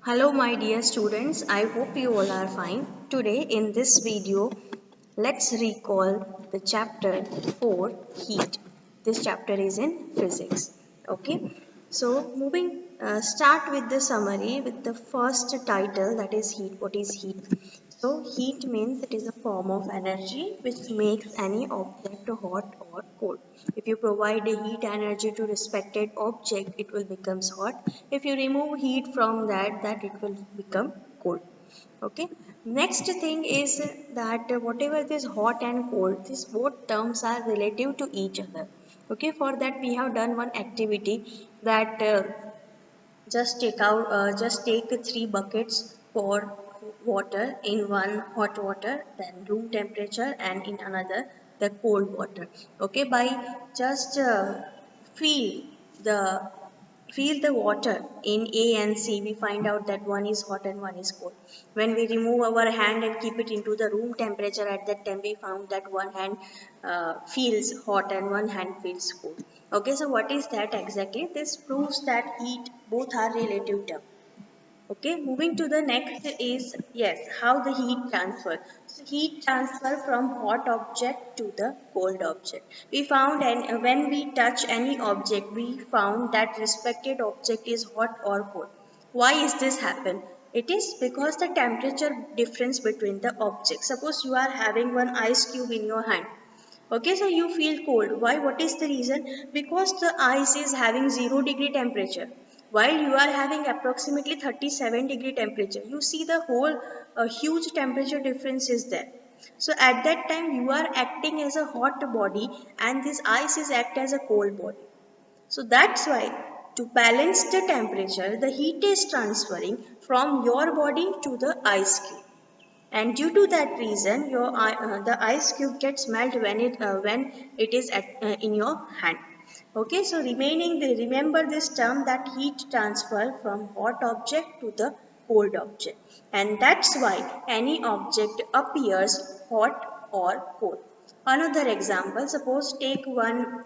Hello my dear students, I hope you all are fine. Today in this video, let's recall the chapter 4 heat. This chapter is in physics. Okay, so start with the summary with the first title, that is heat. What is heat? So heat means it is a form of energy which makes any object hot or cold. If you provide a heat energy to respected object, it will become hot. If you remove heat from that it will become cold. Okay. Next thing is that whatever this hot and cold, these both terms are relative to each other. Okay. For that we have done one activity that just take three buckets for water, in one hot water, then room temperature, and in another the cold water. Okay, by just feel the feel the water in A and C, we find out that one is hot and one is cold. When we remove our hand and keep it into the room temperature, at that time we found that one hand feels hot and one hand feels cold. Okay, so what is that exactly? This proves that heat both are relative term. Okay, moving to the next is, yes, how the heat transfer. So heat transfer from hot object to the cold object. We found, and when we touch any object, we found that respected object is hot or cold. Why is this happen? It is because the temperature difference between the objects. Suppose you are having one ice cube in your hand. Okay, so you feel cold. Why? What is the reason? Because the ice is having 0 degree temperature, while you are having approximately 37 degree temperature. You see the whole huge temperature difference is there. So at that time you are acting as a hot body and this ice is act as a cold body. So that's why, to balance the temperature, the heat is transferring from your body to the ice cube, and due to that reason the ice cube gets melt when it is in your hand. Okay, so remember this term, that heat transfer from hot object to the cold object, and that's why any object appears hot or cold. Another example, suppose take one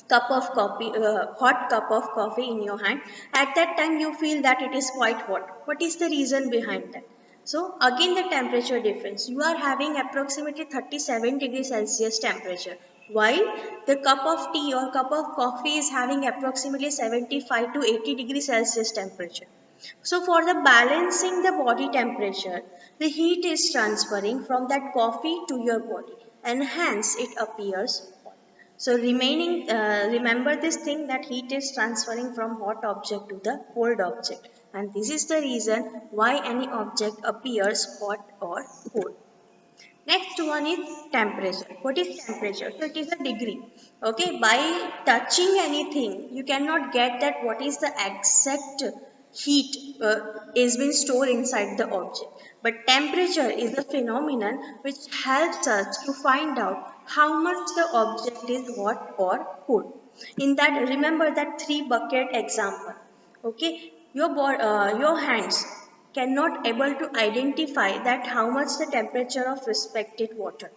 hot cup of coffee in your hand. At that time you feel that it is quite hot. What is the reason behind that? So again the temperature difference, you are having approximately 37 degrees Celsius temperature, while the cup of tea or cup of coffee is having approximately 75 to 80 degrees Celsius temperature. So for the balancing the body temperature, the heat is transferring from that coffee to your body, and hence it appears hot. So remember this thing, that heat is transferring from hot object to the cold object, and this is the reason why any object appears hot or cold. Next one is temperature. What is temperature? So it is a degree. Okay, by touching anything, you cannot get that what is the exact heat is being stored inside the object. But temperature is a phenomenon which helps us to find out how much the object is hot or cold. In that, remember that three bucket example. Okay, your hands cannot able to identify that how much the temperature of respected water.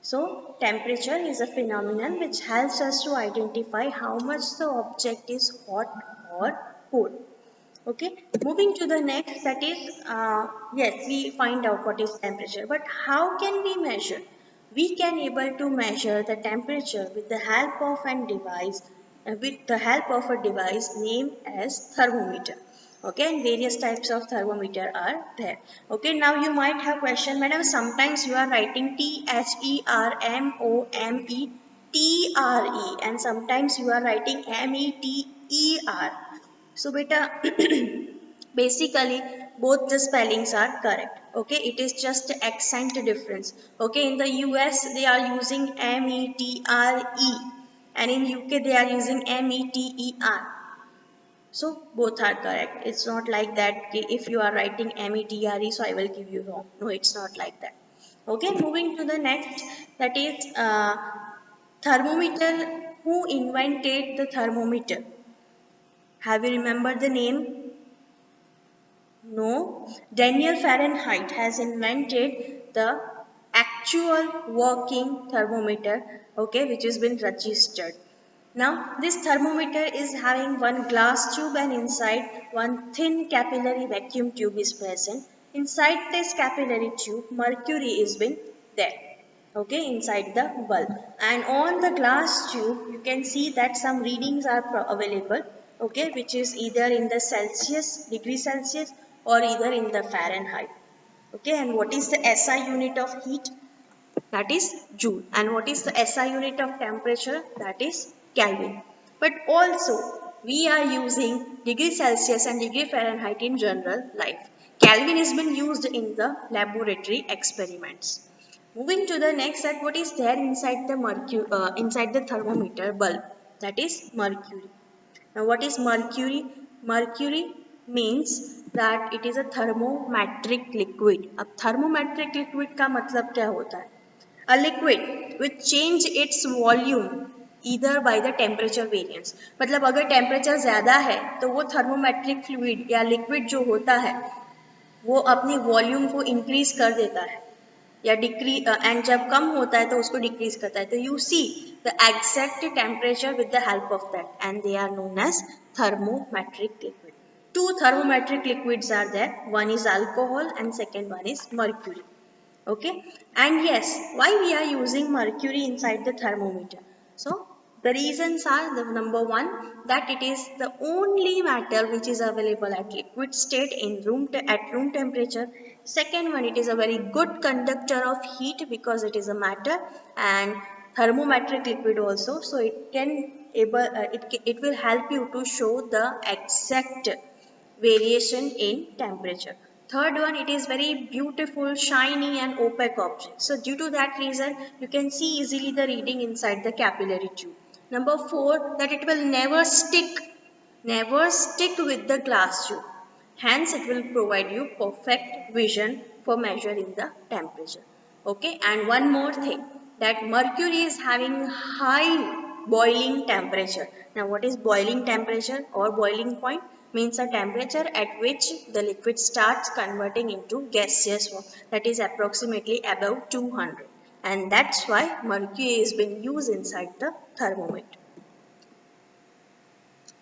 So temperature is a phenomenon which helps us to identify how much the object is hot or cold. Okay, moving to the next, that is, yes, we find out what is temperature, but how can we measure? We can able to measure the temperature with the help of a device named as thermometer. Okay, and various types of thermometer are there. Okay, now you might have question, madam, sometimes you are writing THERMOMETRE, and sometimes you are writing METER. So beta, basically both the spellings are correct. Okay, it is just accent difference. Okay, in the US they are using METRE, and in UK they are using METER. So both are correct. It's not like that if you are writing METRE, so I will give you wrong. No, it's not like that. Okay, moving to the next, that is thermometer. Who invented the thermometer? Have you remembered the name? No. Daniel Fahrenheit has invented the actual working thermometer, okay, which has been registered. Now this thermometer is having one glass tube and inside one thin capillary vacuum tube is present. Inside this capillary tube mercury is been there, okay, inside the bulb, and on the glass tube you can see that some readings are available, okay, which is either in the degree Celsius or either in the Fahrenheit, okay. And what is the SI unit of heat? That is joule. And what is the SI unit of temperature? That is Kelvin. But also we are using degree Celsius and degree Fahrenheit in general life. Kelvin has been used in the laboratory experiments. Moving to the next set, what is there inside the inside the thermometer bulb? That is mercury. Now what is mercury? Mercury means that it is a thermometric liquid. अब thermometric liquid का मतलब क्या होता है? A liquid which change its volume either by the temperature variance. मतलब अगर temperature ज़्यादा है तो वो थर्मोमेट्रिक फ्लूइड या लिक्विड जो होता है वो अपनी वॉल्यूम को इंक्रीज कर देता है या डिक्रीज, एंड जब कम होता है तो उसको डिक्रीज करता है. तो you see the exact temperature with the help of that and they are known as thermometric liquid. Two thermometric liquids are there. One is alcohol and second one is mercury. Okay, and yes, why we are using mercury inside the thermometer? So the reasons are the number one, that it is the only matter which is available at liquid state in at room temperature. Second one, it is a very good conductor of heat because it is a matter and thermometric liquid also, so it can it will help you to show the exact variation in temperature. Third one, it is very beautiful, shiny and opaque object. So due to that reason, you can see easily the reading inside the capillary tube. Number four, that it will never stick with the glass tube. Hence, it will provide you perfect vision for measuring the temperature. Okay, and one more thing, that mercury is having high boiling temperature. Now, what is boiling temperature or boiling point? Means a temperature at which the liquid starts converting into gaseous form, that is approximately above 200, and that's why mercury is being used inside the thermometer.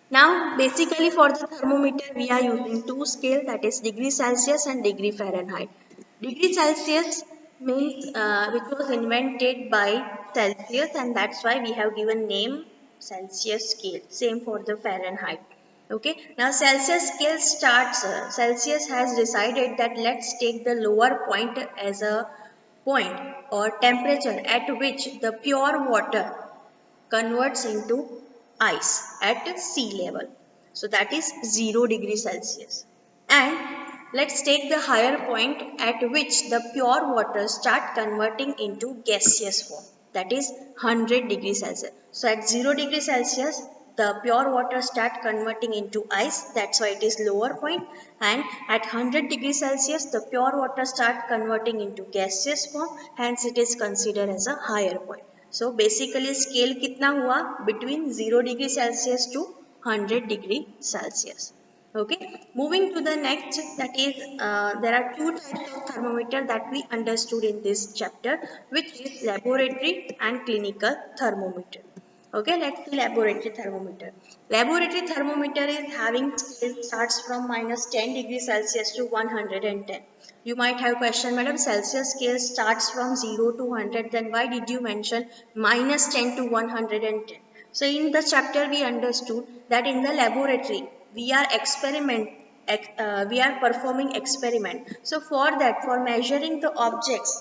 Now basically for the thermometer we are using two scale, that is degree Celsius and degree Fahrenheit. Degree Celsius means which was invented by Celsius, and that's why we have given name Celsius scale. Same for the Fahrenheit. Okay, now Celsius scale starts, Celsius has decided that let's take the lower point as a point or temperature at which the pure water converts into ice at sea level. So that is 0 degree Celsius. And let's take the higher point at which the pure water start converting into gaseous form. That is 100 degrees Celsius. So at 0 degree Celsius, the pure water start converting into ice. That's why it is lower point. And at 100 degrees Celsius, the pure water start converting into gaseous form. Hence it is considered as a higher point. So basically scale कितना हुआ? Between 0 degree Celsius to 100 degree Celsius. Okay, moving to the next, that is there are two types of thermometer that we understood in this chapter, which is laboratory and clinical thermometer. Okay, let's see laboratory thermometer. Laboratory thermometer is having scale starts from -10 degrees Celsius to 110. You might have question, madam, Celsius scale starts from 0 to 100, then why did you mention -10 to 110? So in the chapter we understood that in the laboratory we are we are performing experiment. So for that, for measuring the objects,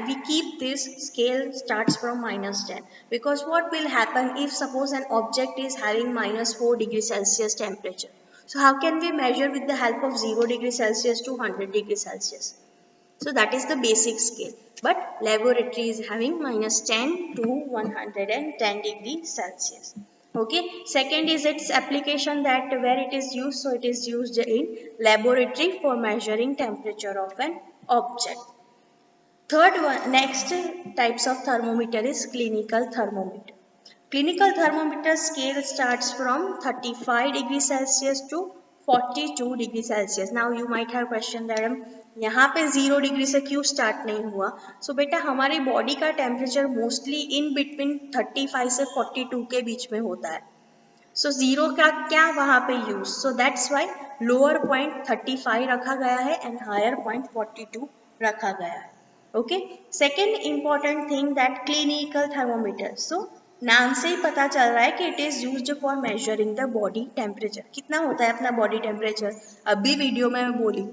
we keep this scale starts from -10, because what will happen if suppose an object is having -4 degrees Celsius temperature? So how can we measure with the help of 0 degree Celsius to 100 degrees Celsius? So that is the basic scale. But laboratory is having -10 to 110 degrees Celsius. Okay. Second is its application, that where it is used. So it is used in laboratory for measuring temperature of an object. Third one, next types of thermometer is clinical thermometer. Clinical thermometer scale starts from 35 degrees Celsius to 42 degrees Celsius. Now you might have question that यहाँ पे 0 degree से क्यों start नहीं हुआ? सो बेटा हमारी body का temperature mostly in between 35 से 42 के बीच में होता है. सो 0 का क्या वहाँ पे use, so that's Y lower point 35 रखा गया है एंड हायर पॉइंट 42 रखा गया है. Okay, second important thing that clinical thermometer. So नाम से ही पता चल रहा है कि it is used for measuring the body temperature. कितना होता है अपना बॉडी टेम्परेचर? अभी वीडियो में मैं बोली,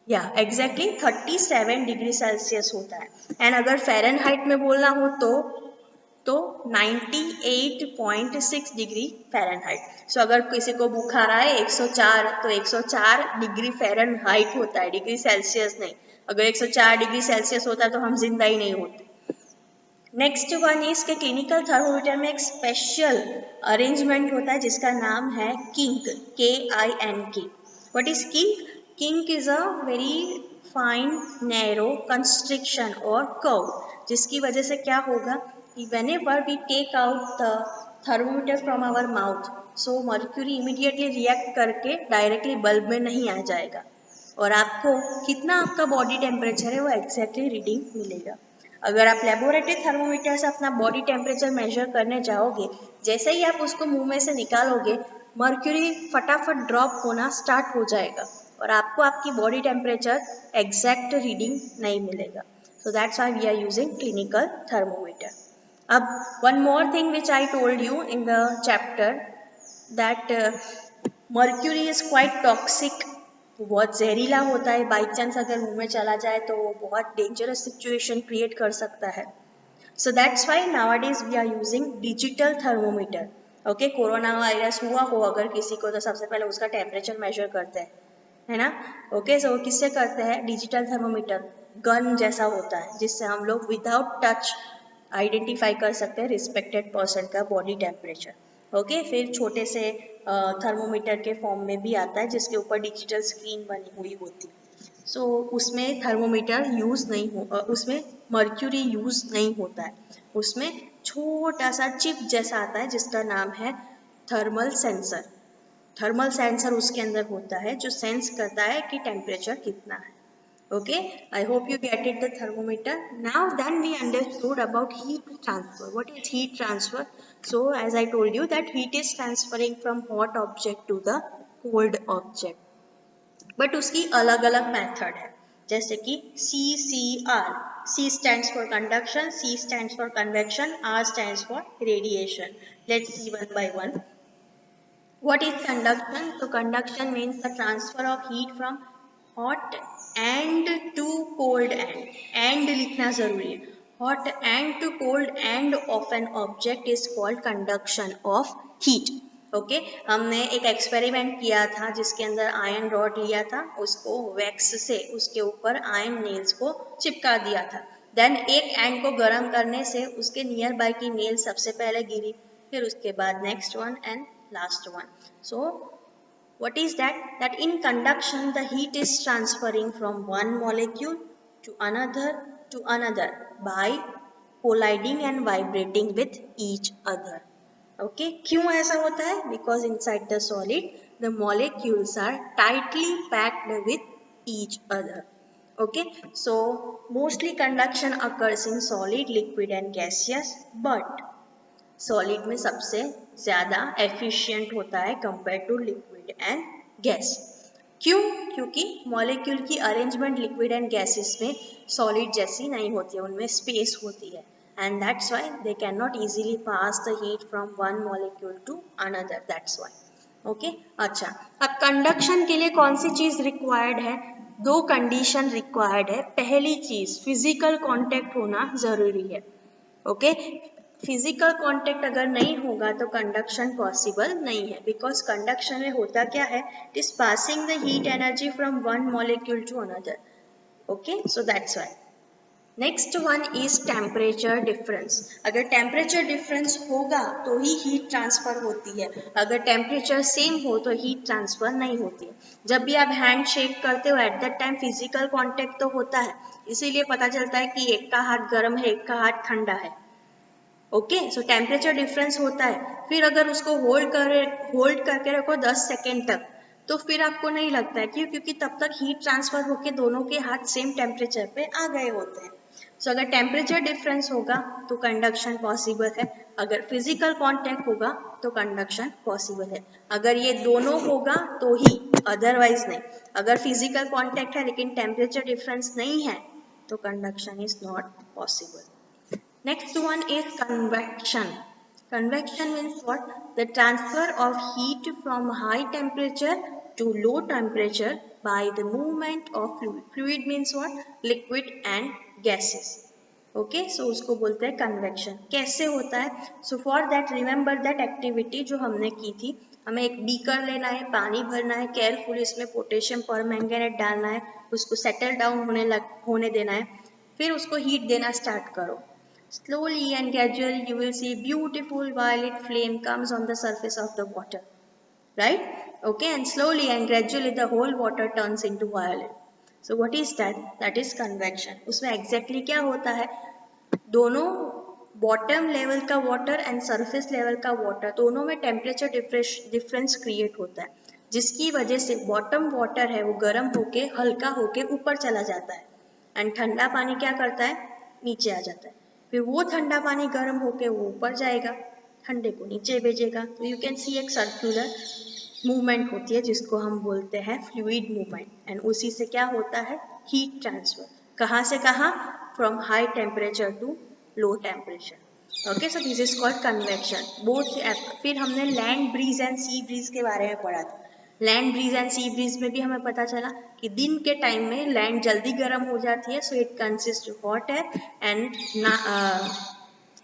या एग्जैक्टली 37 डिग्री सेल्सियस होता है. एंड अगर फ़ारेनहाइट में बोलना हो तो 98.6 डिग्री फ़ारेनहाइट. सो अगर किसी को बुखार आए 104, तो 104 डिग्री फ़ारेनहाइट होता है, डिग्री सेल्सियस नहीं. अगर 104 डिग्री सेल्सियस होता है तो हम जिंदा ही नहीं होते. नेक्स्ट वन इज के क्लिनिकल थर्मोमीटर में एक स्पेशल अरेंजमेंट होता है जिसका नाम है kink, KINK. What is kink? Kink is a very fine narrow constriction और कर्व, जिसकी वजह से क्या होगा कि whenever we take out the thermometer from our mouth, so mercury immediately react करके डायरेक्टली बल्ब में नहीं आ जाएगा और आपको कितना आपका बॉडी टेम्परेचर है वो एग्जैक्टली रीडिंग मिलेगा. अगर आप लेबोरेटरी थर्मोमीटर से अपना बॉडी टेम्परेचर मेजर करने जाओगे, जैसे ही आप उसको मुंह में से निकालोगे मर्क्यूरी फटाफट ड्रॉप होना स्टार्ट हो जाएगा और आपको आपकी बॉडी टेम्परेचर एग्जैक्ट रीडिंग नहीं मिलेगा. So that's why we are using clinical thermometer. अब one more thing which I told you in the chapter that mercury is quite toxic. बहुत जहरीला होता है, बाई चांस अगर मुंह में चला जाए तो वो बहुत डेंजरस सिचुएशन क्रिएट कर सकता है. So that's why nowadays we are using digital thermometer. Okay, corona virus हुआ हो अगर किसी को तो सबसे पहले उसका टेम्परेचर मेजर करते हैं, है ना. ओके, सो किससे करते हैं? Digital thermometer. गन जैसा होता है जिससे हम लोग विदाउट टच आइडेंटिफाई कर सकते हैं रिस्पेक्टेड पर्सन का बॉडी टेम्परेचर. ओके, फिर छोटे से थर्मोमीटर के फॉर्म में भी आता है जिसके ऊपर डिजिटल स्क्रीन बनी हुई होती है. सो उसमें थर्मोमीटर यूज़ नहीं हो, उसमें मर्क्यूरी यूज़ नहीं होता है. उसमें छोटा सा चिप जैसा आता है जिसका नाम है थर्मल सेंसर. थर्मल सेंसर उसके अंदर होता है जो सेंस करता है कि टेम्परेचर कितना है. Okay, I hope you get it the thermometer. Now then we understood about heat transfer. What is heat transfer? So as I told you that heat is transferring from hot object to the cold object. But उसकी अलग अलग method है, जैसे कि CCR. C stands for conduction, C stands for convection, R stands for radiation. Let's see one by one. What is conduction? So conduction means the transfer of heat from hot end to cold end. End लिखना जरूरी है. Hot end to cold end of an object is called conduction of heat. Okay, हमने एक experiment किया था जिसके अंदर iron rod लिया था, उसको वैक्स से उसके ऊपर आयरन नेल्स को चिपका दिया था. देन एक एंड को गर्म करने से उसके नियर बाय की नेल सबसे पहले गिरी, फिर उसके बाद next one and last one. So what is that? That in conduction the heat is transferring from one molecule to another by colliding and vibrating with each other. Okay, क्यों ऐसा होता है? Because inside the solid the molecules are tightly packed with each other. Okay, so mostly conduction occurs in solid, liquid and gaseous, but solid में सबसे ज़्यादा efficient होता है compare to liquid and gas. क्यों? क्योंकि मॉलिक्यूल की arrangement liquid and gases में solid जैसी नहीं होती है, उनमें स्पेस होती है and that's why they can not easily pass the heat from one molecule to another. That's why. Okay, अच्छा, अब कंडक्शन के लिए कौन सी चीज़ रिक्वायर्ड है? दो कंडीशन रिक्वायर्ड है. पहली चीज़ फिजिकल कॉन्टेक्ट होना ज़रूरी है. ओके, फिजिकल कांटेक्ट अगर नहीं होगा तो कंडक्शन पॉसिबल नहीं है. बिकॉज कंडक्शन में होता क्या है? It is passing the heat energy from one molecule to another. Okay, so that's why. Next one is temperature difference. अगर टेम्परेचर डिफरेंस होगा तो ही हीट ट्रांसफर होती है, अगर टेम्परेचर सेम हो तो हीट ट्रांसफर नहीं होती है. जब भी आप हैंड शेक करते हो at that time physical contact तो होता है, इसीलिए पता चलता है कि एक का हाथ गर्म है एक का हाथ ठंडा है. ओके, सो टेम्परेचर डिफरेंस होता है. फिर अगर उसको होल्ड करके रखो 10 सेकेंड तक, तो फिर आपको नहीं लगता है, क्यों? क्योंकि तब तक हीट ट्रांसफर होके दोनों के हाथ सेम टेम्परेचर पे आ गए होते हैं। सो अगर टेम्परेचर डिफरेंस होगा तो कंडक्शन पॉसिबल है, अगर फिजिकल कांटेक्ट होगा तो कंडक्शन पॉसिबल है। अगर ये दोनों होगा तो ही, अदरवाइज नहीं। अगर फिजिकल कांटेक्ट है लेकिन टेम्परेचर डिफरेंस नहीं है तो conduction is not possible. Next one is convection. Convection means what? The transfer of heat from high temperature to low temperature by the movement of fluid. Fluid means what? Liquid and gases. Okay, so उसको बोलते हैं convection. कैसे होता है? So for that remember that activity जो हमने की थी, हमें एक बीकर लेना है, पानी भरना है, केयरफुली इसमें पोटेशियम परमैंगनेट डालना है, उसको सेटल डाउन होने देना है, फिर उसको हीट देना स्टार्ट करो। Slowly and gradually you will see beautiful violet flame comes on the surface of the water, right? Okay, and slowly and gradually the whole water turns into violet. So what is that? That is convection. उसमें exactly क्या होता है? दोनों bottom level का water and surface level का water दोनों में temperature difference create होता है, जिसकी वजह से बॉटम वाटर है वो गर्म होके हल्का होके ऊपर चला जाता है, एंड ठंडा पानी क्या करता है? नीचे आ जाता है। फिर वो ठंडा पानी गर्म होके वो ऊपर जाएगा, ठंडे को नीचे भेजेगा। तो यू कैन सी एक सर्कुलर मूवमेंट होती है जिसको हम बोलते हैं फ्लूइड मूवमेंट, एंड उसी से क्या होता है? Heat transfer. कहाँ से कहाँ? From high temperature to low temperature. Okay, so this is called convection. Both फिर हमने land breeze and sea breeze के बारे में पढ़ा था। Land breeze and sea breeze में भी हमें पता चला कि दिन के टाइम में लैंड जल्दी गर्म हो जाती है, so it consist hot air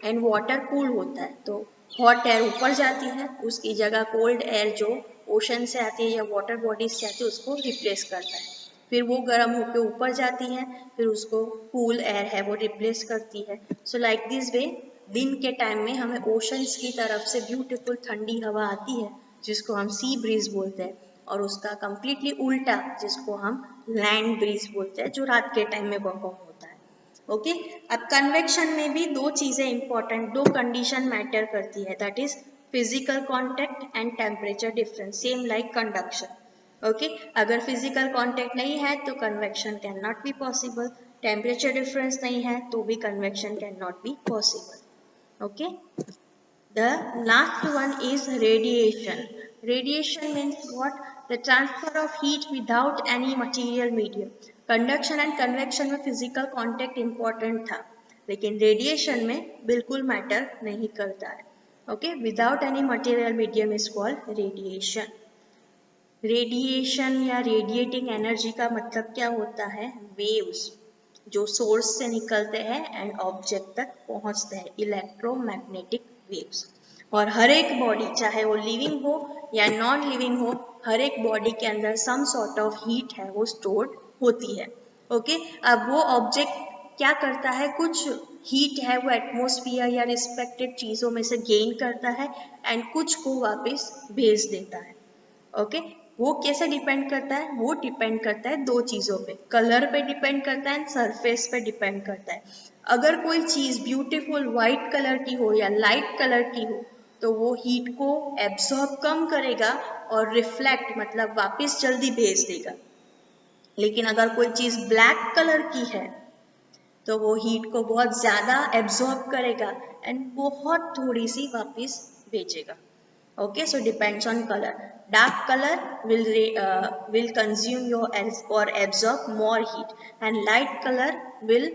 and water cool होता है। तो हॉट एयर ऊपर जाती है, उसकी जगह कोल्ड एयर जो ओशन से आती है या वाटर बॉडीज से आती है उसको रिप्लेस करता है। फिर वो गर्म होकर ऊपर जाती है, फिर उसको कूल एयर है वो रिप्लेस करती है। सो लाइक दिस वे दिन के टाइम में हमें ओशंस की तरफ से ब्यूटीफुल ठंडी हवा आती है जिसको हम सी ब्रीज बोलते हैं, और उसका कंप्लीटली उल्टा जिसको हम लैंड ब्रीज बोलते हैं जो रात के टाइम में परफॉर्म होता है। ओके, अब कन्वेक्शन में भी दो चीजें इंपॉर्टेंट, दो कंडीशन मैटर करती है, that is physical contact and temperature difference, same like conduction. Okay, अगर फिजिकल कांटेक्ट नहीं है तो convection can not be possible, temperature difference नहीं है तो भी convection can not be possible. Okay, the last one is radiation. Radiation means what? The transfer of heat without any material medium. Conduction and convection में physical contact important था, लेकिन radiation में बिल्कुल matter नहीं करता है। Okay, without any material medium is called radiation. Radiation या radiating energy का मतलब क्या होता है? वेव्स जो सोर्स से निकलते हैं एंड ऑब्जेक्ट तक पहुंचते हैं, इलेक्ट्रोमैग्नेटिक वेव्स। और हर एक बॉडी, चाहे वो लिविंग हो या नॉन लिविंग हो, हर एक बॉडी के अंदर सम सॉर्ट ऑफ हीट है वो स्टोर्ड होती है। ओके, अब वो ऑब्जेक्ट क्या करता है? कुछ हीट है वो एटमोस्फियर या रिस्पेक्टेड चीज़ों में से गेन करता है एंड कुछ को वापस भेज देता है। ओके, वो कैसे डिपेंड करता है? वो डिपेंड करता है दो चीज़ों पे, कलर पे डिपेंड करता है, सरफेस पे डिपेंड करता है। अगर कोई चीज़ ब्यूटीफुल वाइट कलर की हो या लाइट कलर की हो तो वो हीट को एब्सॉर्ब कम करेगा और रिफ्लेक्ट मतलब वापस जल्दी भेज देगा। लेकिन अगर कोई चीज़ ब्लैक कलर की है तो वो हीट को बहुत ज़्यादा एब्सॉर्ब करेगा एंड बहुत थोड़ी सी वापस भेजेगा। Okay, so depends on color. Dark color will consume or absorb more heat, and light color will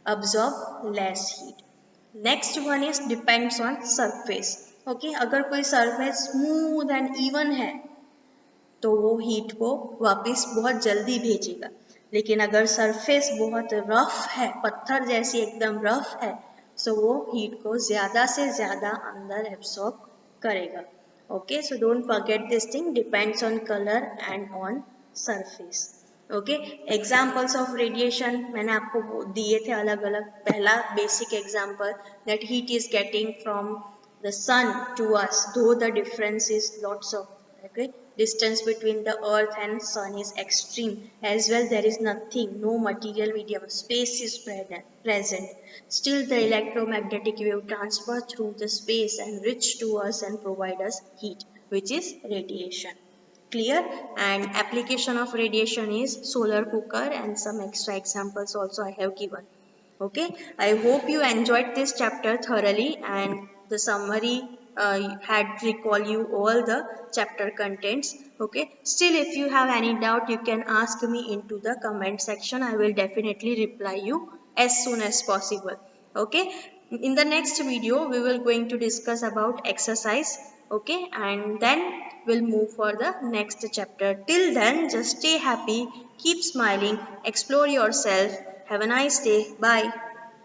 absorb less heat. Next one is depends on surface. Okay, अगर कोई surface smooth and even है तो वो heat को वापस बहुत जल्दी भेजेगा, लेकिन अगर सरफेस बहुत रफ है, पत्थर जैसी एकदम रफ है, सो वो हीट को ज़्यादा से ज़्यादा अंदर एब्सॉर्ब करेगा। Okay, so don't forget this thing, depends on colour and on surface. Okay, examples of radiation मैंने आपको दिए थे अलग अलग। पहला basic example, that heat is getting from the sun to us, though the difference is lots of, okay, distance between the earth and sun is extreme, as well there is nothing, no material medium, space is present, still the electromagnetic wave transfer through the space and reach to us and provide us heat, which is radiation. Clear? And application of radiation is solar cooker, and some extra examples also I have given. Okay, I hope you enjoyed this chapter thoroughly, and the summary had recall you all the chapter contents. Okay, still if you have any doubt, you can ask me into the comment section. I will definitely reply you as soon as possible. Okay, in the next video we will going to discuss about exercise. Okay, and then we'll move for the next chapter. Till then, just stay happy, keep smiling, explore yourself. Have a nice day. Bye.